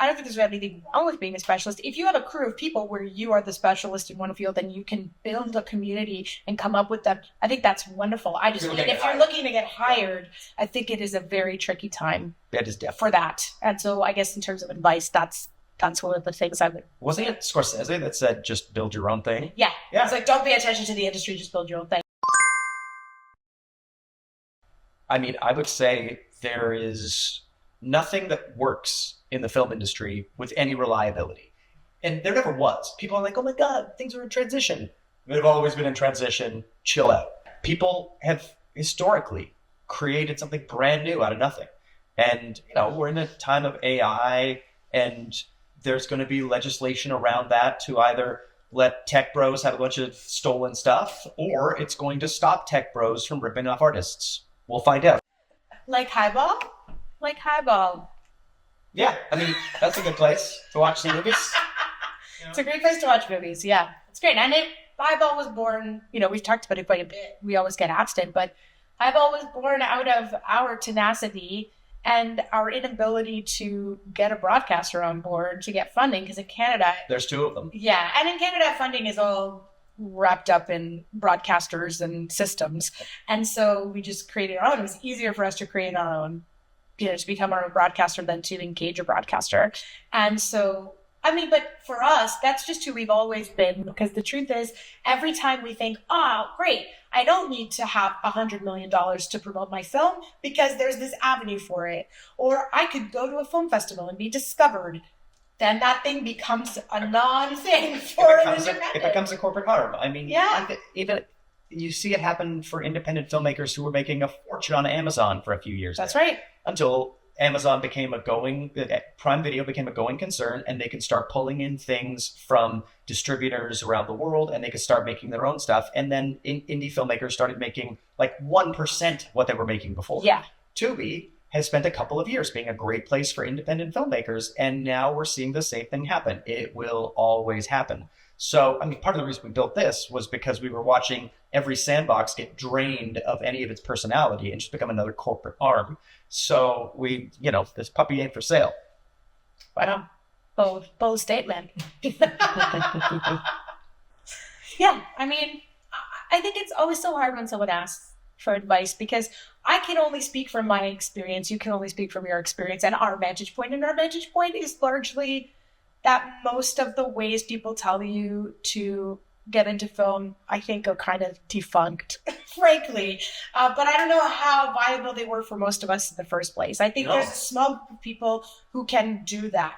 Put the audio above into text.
I don't think there's anything wrong with being a specialist. If you have a crew of people where you are the specialist in one field, then you can build a community and come up with them. I think that's wonderful. I just think if you're looking to get hired, I think it is a very tricky time for that. And so I guess in terms of advice, that's one of the things I would. Wasn't it Scorsese that said, just build your own thing? Yeah. It's like, don't pay attention to the industry, just build your own thing. I mean, I would say there is nothing that works in the film industry with any reliability. And there never was. People are like, oh my God, things are in transition. They've always been in transition. Chill out. People have historically created something brand new out of nothing. And, we're in a time of AI, and there's going to be legislation around that to either let tech bros have a bunch of stolen stuff, or it's going to stop tech bros from ripping off artists. We'll find out. Like Highball? Like Highball. Yeah, I mean, that's a good place to watch some movies. It's a great place to watch movies, yeah. It's great. And Highball was born, we've talked about it quite a bit. We always get asked it, but Highball was born out of our tenacity and our inability to get a broadcaster on board to get funding, because in Canada... There's two of them. Yeah, and in Canada, funding is all wrapped up in broadcasters and systems. And so we just created our own. It was easier for us to create our own, to become our own broadcaster than to engage a broadcaster. And so, but for us, that's just who we've always been, because the truth is, every time we think, oh, great, I don't need to have $100 million to promote my film because there's this avenue for it. Or I could go to a film festival and be discovered. Then that thing becomes a non-thing for an independent. It becomes a corporate harm. I mean, yeah. Even you see it happen for independent filmmakers who were making a fortune on Amazon for a few years. That's right. Until Amazon Prime Video became a going concern, and they could start pulling in things from distributors around the world, and they could start making their own stuff. And then indie filmmakers started making like 1% what they were making before. Yeah. Tubi has spent a couple of years being a great place for independent filmmakers, and now we're seeing the same thing happen. It will always happen. So, part of the reason we built this was because we were watching every sandbox get drained of any of its personality and just become another corporate arm. So this puppy ain't for sale. Wow. Bold statement. Yeah, I think it's always so hard when someone asks for advice, because I can only speak from my experience. You can only speak from your experience and our vantage point. And our vantage point is largely that most of the ways people tell you to get into film, I think, are kind of defunct, frankly. But I don't know how viable they were for most of us in the first place. I think there's a small group of people who can do that.